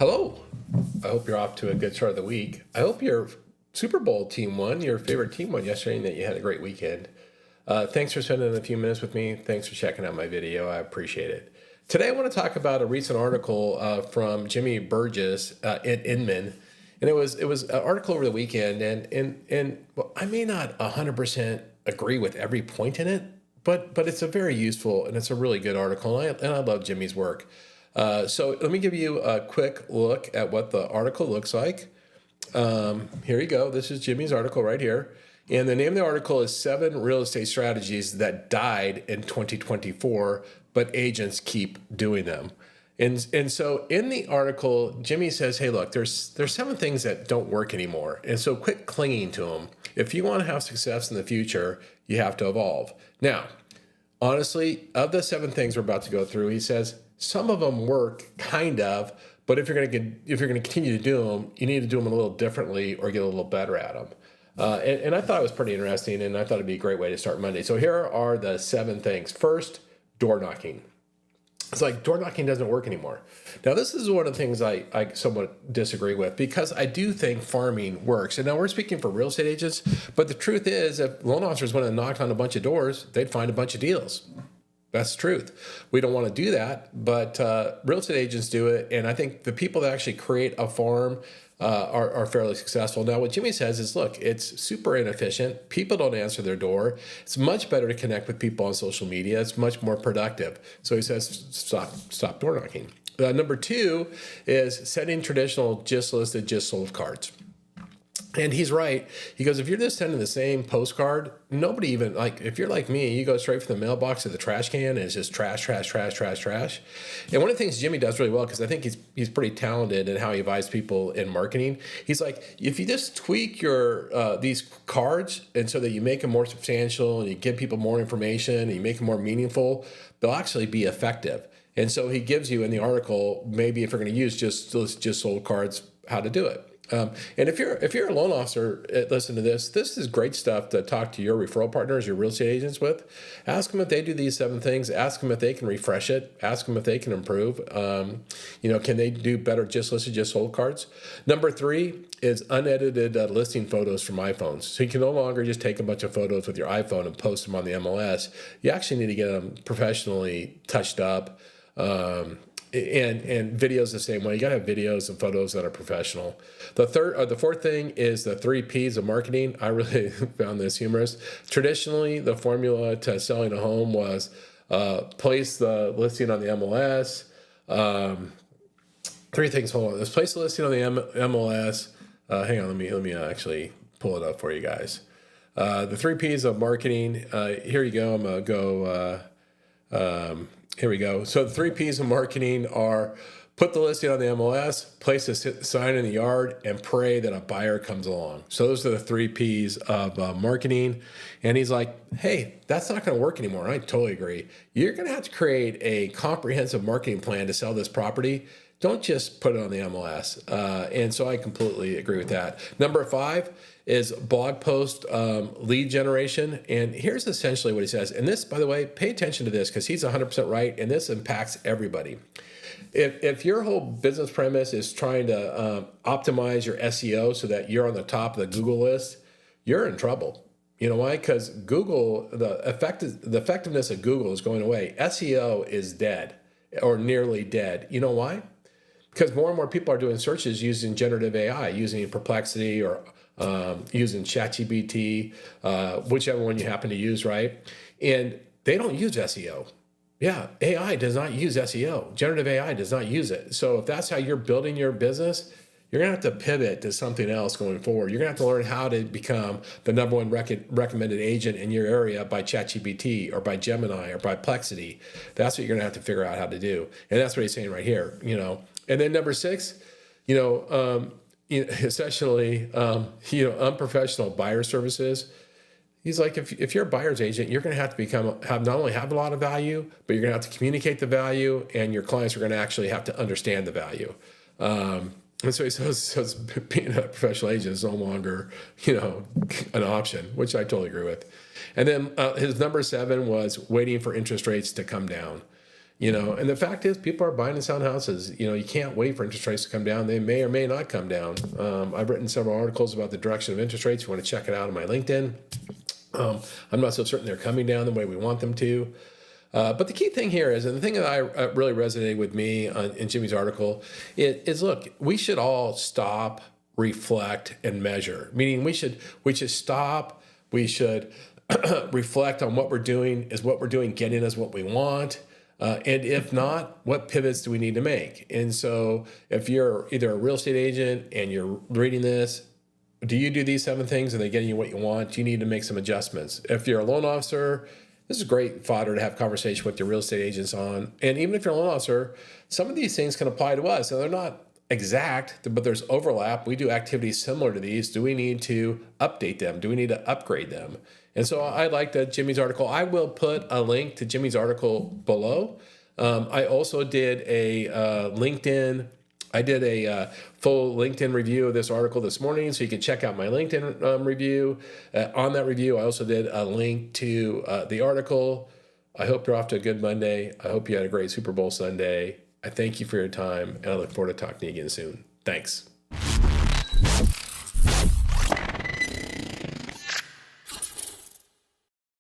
Hello. I hope you're off to a good start of the week. I hope your Super Bowl team won, your favorite team won yesterday, and that you had a great weekend. Thanks for spending a few minutes with me. Thanks for checking out my video. I appreciate it. Today, I want to talk about a recent article from Jimmy Burgess at Inman, and it was an article over the weekend, and well, I may not 100% agree with every point in it, but it's a very useful and it's a really good article, and I love Jimmy's work. So let me give you a quick look at what the article looks like. Here you go. This is Jimmy's article right here. And the name of the article is 7 Real Estate Strategies That Died in 2024, but Agents Keep Doing Them. And so in the article, Jimmy says, hey, look, there's 7 things that don't work anymore. And so quit clinging to them. If you want to have success in the future, you have to evolve. Now, honestly, of the 7 things we're about to go through, he says, some of them work kind of, but if you're going to continue to do them, you need to do them a little differently or get a little better at them. And I thought it was pretty interesting, and I thought it'd be a great way to start Monday. So here are the 7 things. First, door knocking. It's like door knocking doesn't work anymore. Now, this is one of the things I somewhat disagree with, because I do think farming works. And now we're speaking for real estate agents, but the truth is, if loan officers went and knocked on a bunch of doors, they'd find a bunch of deals. That's the truth. We don't want to do that, but real estate agents do it. And I think the people that actually create a farm are fairly successful. Now, what Jimmy says is, look, it's super inefficient. People don't answer their door. It's much better to connect with people on social media. It's much more productive. So he says, stop door knocking. Number 2 is setting traditional just listed, just sold cards. And he's right. He goes, if you're just sending the same postcard, nobody even, like, if you're like me, you go straight from the mailbox to the trash can, and it's just trash, trash, trash, trash, trash. And one of the things Jimmy does really well, because I think he's pretty talented in how he advises people in marketing, he's like, if you just tweak your these cards, and so that you make them more substantial, and you give people more information, and you make them more meaningful, they'll actually be effective. And so he gives you in the article, maybe if you're going to use just sold cards, how to do it. And if you're a loan officer, listen to this. This is great stuff to talk to your referral partners, your real estate agents with. Ask them if they do these 7 things. Ask them if they can refresh it. Ask them if they can improve. Can they do better just listed, just sold cards? Number 3 is unedited listing photos from iPhones. So you can no longer just take a bunch of photos with your iPhone and post them on the MLS. You actually need to get them professionally touched up. And videos the same way. You got to have videos and photos that are professional. The fourth thing is the 3 Ps of marketing. I really found this humorous. Traditionally, the formula to selling a home was place the listing on the MLS. 3 things. Hold on. Let's place the listing on the MLS. Hang on. Let me actually pull it up for you guys. The 3 Ps of marketing. Here you go. I'm gonna go. Here we go. So the 3 Ps of marketing are put the listing on the MLS, place a sign in the yard, and pray that a buyer comes along. So those are the 3 Ps of marketing. And he's like, hey, that's not going to work anymore. I totally agree. You're going to have to create a comprehensive marketing plan to sell this property. Don't just put it on the MLS. And so I completely agree with that. Number 5 is blog post lead generation. And here's essentially what he says. And this, by the way, pay attention to this, because he's 100% right. And this impacts everybody. If your whole business premise is trying to optimize your SEO so that you're on the top of the Google list, you're in trouble. You know why? Because Google, the effectiveness of Google is going away. SEO is dead, or nearly dead. You know why? Because more and more people are doing searches using generative AI, using Perplexity or using ChatGPT, whichever one you happen to use, right? And they don't use SEO. Yeah, AI does not use SEO. Generative AI does not use it. So if that's how you're building your business, you're going to have to pivot to something else going forward. You're going to have to learn how to become the number 1 recommended agent in your area by ChatGPT or by Gemini or by Perplexity. That's what you're going to have to figure out how to do. And that's what he's saying right here, And then number 6, essentially, unprofessional buyer services. He's like, if you're a buyer's agent, you're going to have to not only have a lot of value, but you're going to have to communicate the value, and your clients are going to actually have to understand the value. And so he says being a professional agent is no longer, an option, which I totally agree with. And then his number 7 was waiting for interest rates to come down. And the fact is, people are buying and selling houses. You can't wait for interest rates to come down. They may or may not come down. I've written several articles about the direction of interest rates. You want to check it out on my LinkedIn. I'm not so certain they're coming down the way we want them to. But the key thing here is, and the thing that I really resonated with me in Jimmy's article is, look, we should all stop, reflect, and measure. Meaning we should stop, we should reflect on what we're doing. Is what we're doing getting us what we want? And if not, what pivots do we need to make? And so if you're either a real estate agent and you're reading this, do you do these 7 things? Are they getting you what you want? Do you need to make some adjustments? If you're a loan officer, this is great fodder to have conversation with your real estate agents on. And even if you're a loan officer, some of these things can apply to us. So they're not exact, but there's overlap. We do activities similar to these. Do we need to update them? Do we need to upgrade them? And so I liked Jimmy's article. I will put a link to Jimmy's article below. I also did a full LinkedIn review of this article this morning, so you can check out my LinkedIn review. On that review, I also did a link to the article. I hope you're off to a good Monday. I hope you had a great Super Bowl Sunday. I thank you for your time, and I look forward to talking to you again soon. Thanks.